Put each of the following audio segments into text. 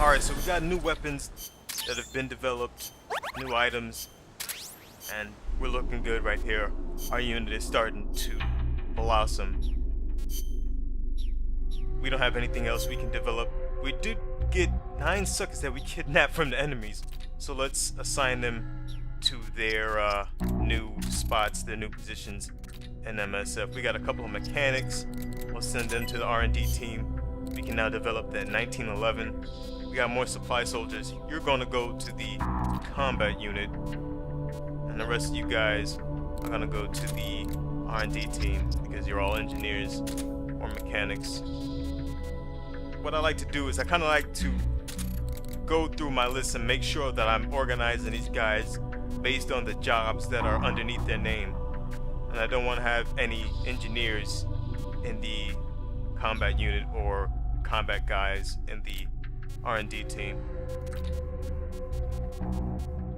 Alright, so we got new weapons that have been developed, new items, and we're looking good right here. Our unit is starting to blossom. We don't have anything else we can develop. We did get 9 suckers that we kidnapped from the enemies, so let's assign them to their new spots, their new positions in MSF. We got a couple of mechanics. We'll send them to the R&D team. We can now develop that 1911. We got more supply soldiers. You're gonna go to the combat unit, and the rest of you guys are gonna go to the R&D team because you're all engineers or mechanics. What I like to do is I kind of like to go through my list and make sure that I'm organizing these guys based on the jobs that are underneath their name. And I don't want to have any engineers in the combat unit or combat guys in the R&D team.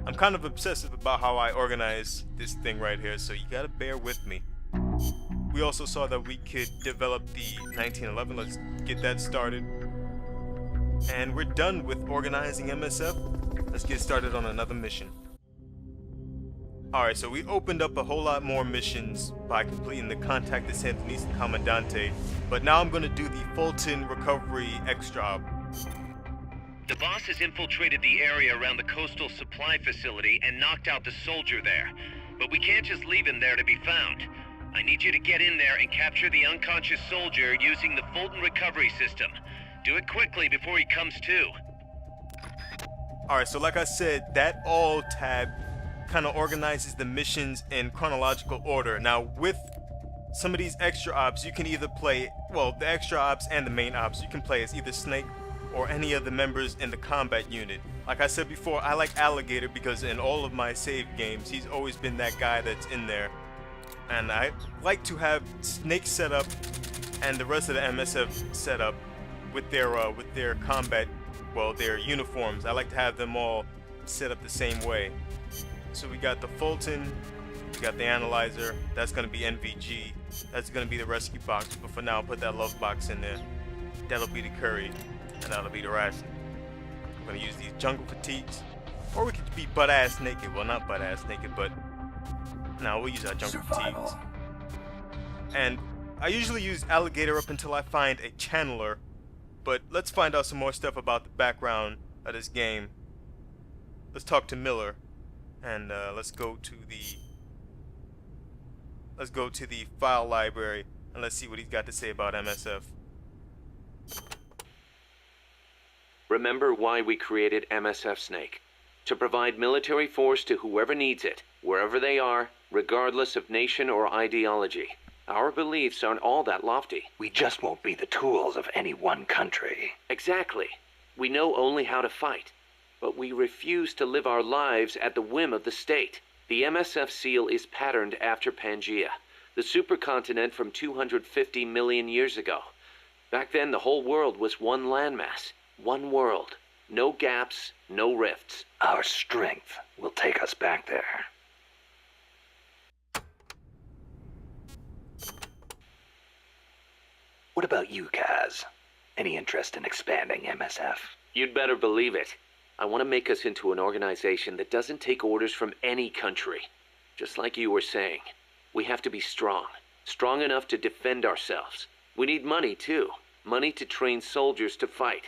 I'm kind of obsessive about how I organize this thing right here, so you gotta bear with me. We also saw that we could develop the 1911. Let's get that started. And we're done with organizing MSF. Let's get started on another mission. Alright, so we opened up a whole lot more missions by completing the Contact the Sandinista Comandante, but now I'm going to do the Fulton Recovery X job. The boss has infiltrated the area around the coastal supply facility and knocked out the soldier there. But we can't just leave him there to be found. I need you to get in there and capture the unconscious soldier using the Fulton recovery system. Do it quickly before he comes to. Alright, so like I said, that all tab kind of organizes the missions in chronological order. Now with some of these extra ops, you can either play, well, the extra ops and the main ops, you can play as either Snake or any of the members in the combat unit. Like I said before, I like Alligator because in all of my save games, he's always been that guy that's in there. And I like to have Snake set up and the rest of the MSF set up with their combat, well, their uniforms. I like to have them all set up the same way. So we got the Fulton, we got the Analyzer, that's going to be NVG, that's going to be the rescue box, but for now I'll put that love box in there. That'll be the curry, and that'll be the ration. I'm going to use these jungle fatigues, or we could be butt-ass naked. Well, not butt-ass naked, but no, we'll use our jungle fatigues. And I usually use Alligator up until I find a channeler, but let's find out some more stuff about the background of this game. Let's talk to Miller. And let's go to the file library and let's see what he's got to say about MSF. Remember why we created MSF, Snake. To provide military force to whoever needs it, wherever they are, regardless of nation or ideology. Our beliefs aren't all that lofty. We just won't be the tools of any one country. Exactly. We know only how to fight. But we refuse to live our lives at the whim of the state. The MSF seal is patterned after Pangaea, the supercontinent from 250 million years ago. Back then, the whole world was one landmass, one world. No gaps, no rifts. Our strength will take us back there. What about you, Kaz? Any interest in expanding MSF? You'd better believe it. I want to make us into an organization that doesn't take orders from any country. Just like you were saying, we have to be strong. Strong enough to defend ourselves. We need money, too. Money to train soldiers to fight.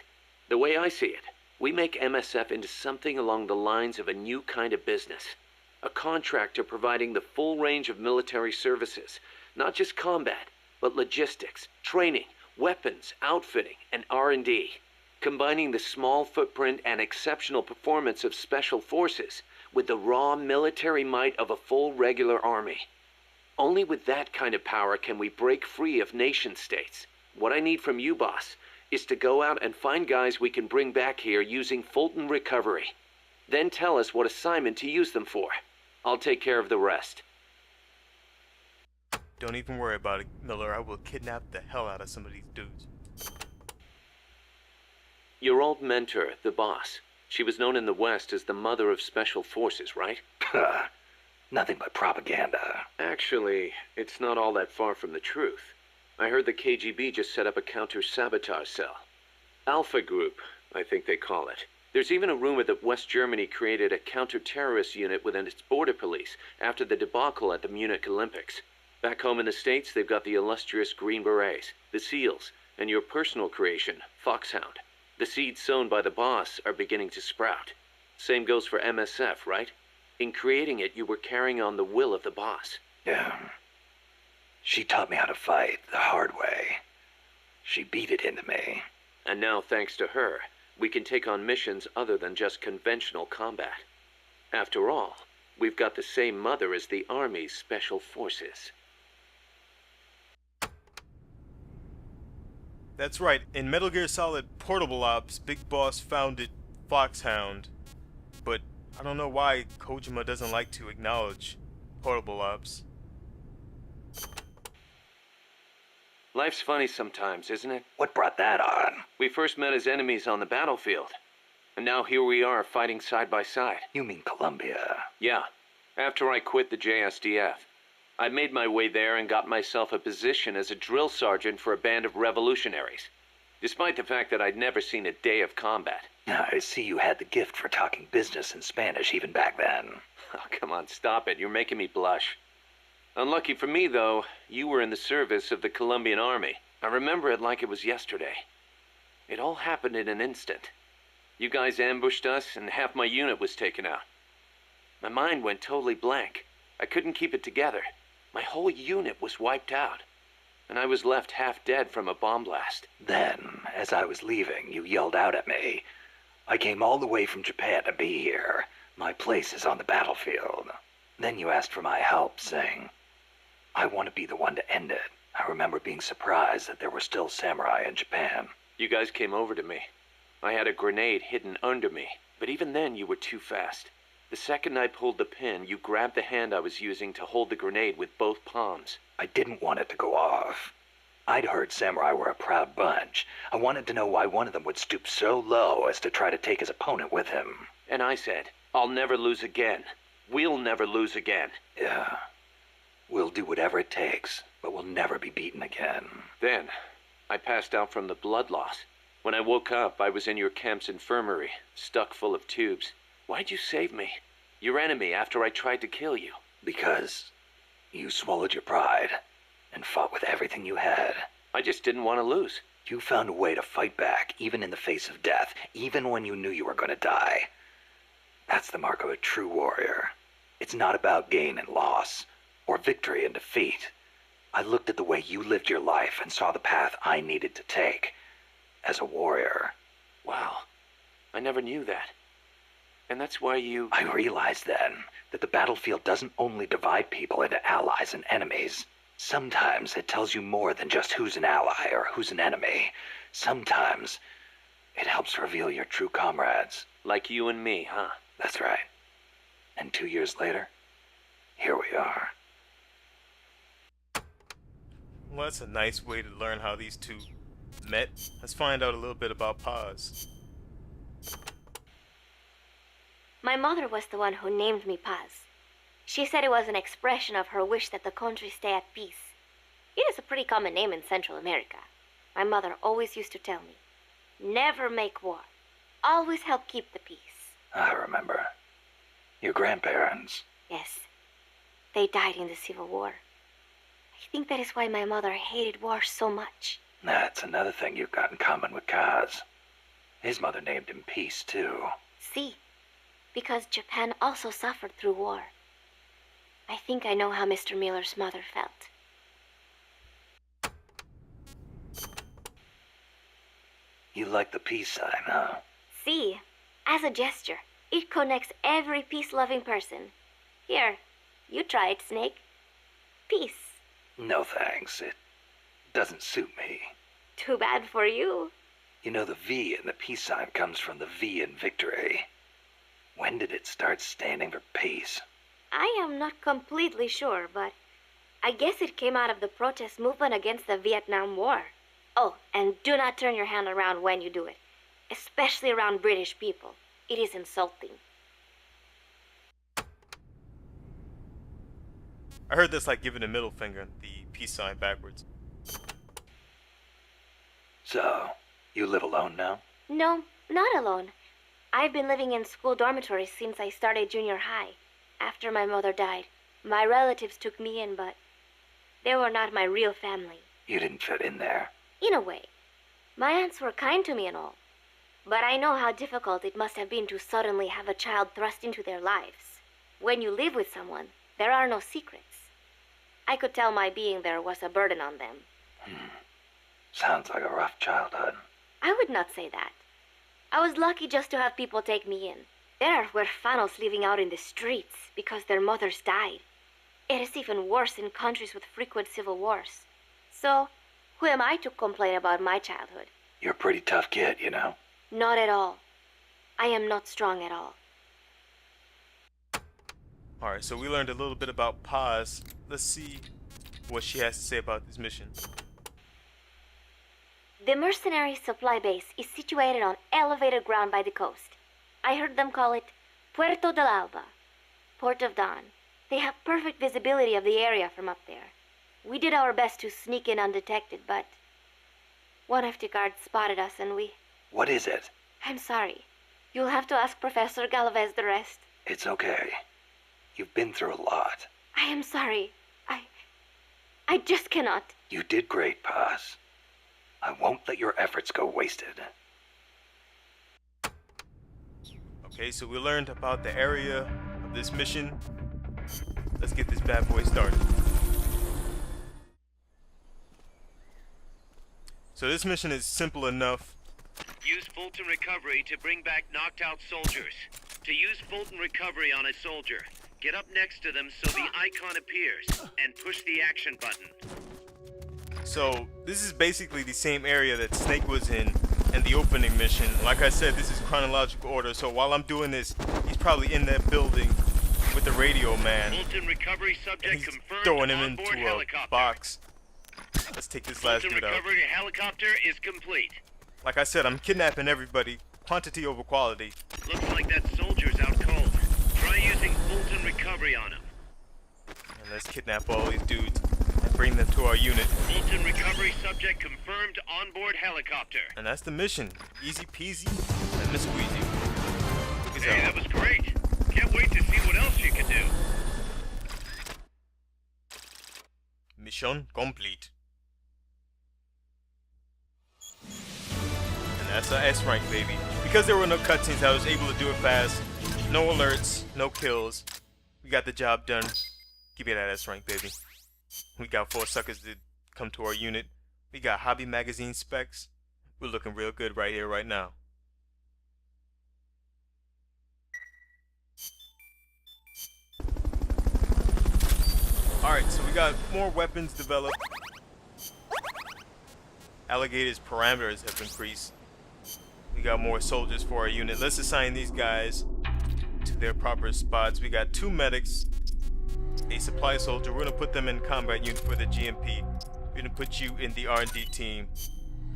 The way I see it, we make MSF into something along the lines of a new kind of business. A contractor providing the full range of military services. Not just combat, but logistics, training, weapons, outfitting, and R&D. Combining the small footprint and exceptional performance of special forces with the raw military might of a full regular army. Only with that kind of power can we break free of nation states. What I need from you, boss, is to go out and find guys we can bring back here using Fulton recovery. Then tell us what assignment to use them for. I'll take care of the rest. Don't even worry about it, Miller. I will kidnap the hell out of some of these dudes. Your old mentor, the boss. She was known in the West as the mother of special forces, right? Nothing but propaganda. Actually, it's not all that far from the truth. I heard the KGB just set up a counter-sabotage cell. Alpha Group, I think they call it. There's even a rumor that West Germany created a counter-terrorist unit within its border police after the debacle at the Munich Olympics. Back home in the States, they've got the illustrious Green Berets, the SEALs, and your personal creation, Foxhound. The seeds sown by the boss are beginning to sprout. Same goes for MSF, right? In creating it, you were carrying on the will of the boss. Yeah. She taught me how to fight the hard way. She beat it into me. And now, thanks to her, we can take on missions other than just conventional combat. After all, we've got the same mother as the Army's Special Forces. That's right, in Metal Gear Solid Portable Ops, Big Boss founded Foxhound. But I don't know why Kojima doesn't like to acknowledge Portable Ops. Life's funny sometimes, isn't it? What brought that on? We first met as enemies on the battlefield. And now here we are fighting side by side. You mean Columbia? Yeah, after I quit the JSDF. I made my way there and got myself a position as a drill sergeant for a band of revolutionaries, despite the fact that I'd never seen a day of combat. I see you had the gift for talking business in Spanish even back then. Oh, come on, stop it. You're making me blush. Unlucky for me, though, you were in the service of the Colombian Army. I remember it like it was yesterday. It all happened in an instant. You guys ambushed us, and half my unit was taken out. My mind went totally blank. I couldn't keep it together. My whole unit was wiped out, and I was left half dead from a bomb blast. Then, as I was leaving, you yelled out at me. I came all the way from Japan to be here. My place is on the battlefield. Then you asked for my help, saying, I want to be the one to end it. I remember being surprised that there were still samurai in Japan. You guys came over to me. I had a grenade hidden under me, but even then you were too fast. The second I pulled the pin, you grabbed the hand I was using to hold the grenade with both palms. I didn't want it to go off. I'd heard samurai were a proud bunch. I wanted to know why one of them would stoop so low as to try to take his opponent with him. And I said, I'll never lose again. We'll never lose again. Yeah. We'll do whatever it takes, but we'll never be beaten again. Then, I passed out from the blood loss. When I woke up, I was in your camp's infirmary, stuck full of tubes. Why'd you save me? Your enemy after I tried to kill you. Because you swallowed your pride and fought with everything you had. I just didn't want to lose. You found a way to fight back, even in the face of death, even when you knew you were going to die. That's the mark of a true warrior. It's not about gain and loss, or victory and defeat. I looked at the way you lived your life and saw the path I needed to take as a warrior. Wow, I never knew that. And that's why you... I realized then that the battlefield doesn't only divide people into allies and enemies. Sometimes it tells you more than just who's an ally or who's an enemy. Sometimes it helps reveal your true comrades. Like you and me, huh? That's right. And 2 years later, here we are. Well, that's a nice way to learn how these two met. Let's find out a little bit about Paz. My mother was the one who named me Paz. She said it was an expression of her wish that the country stay at peace. It is a pretty common name in Central America. My mother always used to tell me, never make war. Always help keep the peace. I remember. Your grandparents. Yes, they died in the Civil War. I think that is why my mother hated war so much. That's another thing you've got in common with Kaz. His mother named him Peace, too. See, because Japan also suffered through war. I think I know how Mr. Miller's mother felt. You like the peace sign, huh? See, as a gesture, it connects every peace-loving person. Here, you try it, Snake. Peace. No thanks. It doesn't suit me. Too bad for you. You know, the V in the peace sign comes from the V in victory. When did it start standing for peace? I am not completely sure, but I guess it came out of the protest movement against the Vietnam War. Oh, and do not turn your hand around when you do it, especially around British people. It is insulting. I heard that's like giving a middle finger, the peace sign backwards. So, you live alone now? No, Not alone. I've been living in school dormitories since I started junior high. After my mother died, my relatives took me in, but they were not my real family. You didn't fit in there. In a way. My aunts were kind to me and all. But I know how difficult it must have been to suddenly have a child thrust into their lives. When you live with someone, there are no secrets. I could tell my being there was a burden on them. Sounds like a rough childhood. I would not say that. I was lucky just to have people take me in. There are huérfanos living out in the streets because their mothers died. It is even worse in countries with frequent civil wars. So, who am I to complain about my childhood? You're a pretty tough kid, you know? Not at all. I am not strong at all. Alright, so we learned a little bit about Paz. Let's see what she has to say about this mission. The mercenary supply base is situated on elevated ground by the coast. I heard them call it Puerto del Alba, Port of Dawn. They have perfect visibility of the area from up there. We did our best to sneak in undetected, but one of the guards spotted us and we... What is it? I'm sorry. You'll have to ask Professor Galvez the rest. It's okay. You've been through a lot. I am sorry. I just cannot. You did great, Paz. I won't let your efforts go wasted. Okay, so we learned about the area of this mission. Let's get this bad boy started. So this mission is simple enough. Use Fulton Recovery to bring back knocked out soldiers. To use Fulton Recovery on a soldier, get up next to them so the icon appears, and push the action button. So this is basically the same area that Snake was in the opening mission. Like I said, this is chronological order, so while I'm doing this, he's probably in that building with the radio man. Fulton Recovery And subject he's confirmed throwing him onboard into a helicopter. box. Let's take this last Fulton dude out. Recovery helicopter is complete. Like I said, I'm kidnapping everybody. Quantity over quality. Looks like that soldier's out cold. Try using Fulton Recovery on him. And let's kidnap all these dudes and bring them to our unit. Fulton Recovery subject confirmed onboard helicopter. And that's the mission. Easy peasy and squeezy. Peace Hey, out. that was great. Can't wait to see what else you can do. Mission complete. And that's our S rank, baby. Because there were no cutscenes, I was able to do it fast. No alerts, no kills. We got the job done. Give me that S rank, baby. We got 4 suckers to come to our unit. We got hobby magazine specs. We're looking real good right here, right now. Alright, so we got more weapons developed. Alligator's parameters have increased. We got more soldiers for our unit. Let's assign these guys to their proper spots. We got 2 medics, a supply soldier. We're gonna put them in combat unit for the GMP. We're gonna put you in the R&D team,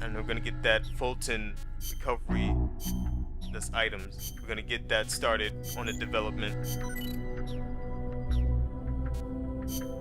and we're gonna get that Fulton recovery. That's items. We're gonna get that started on the development.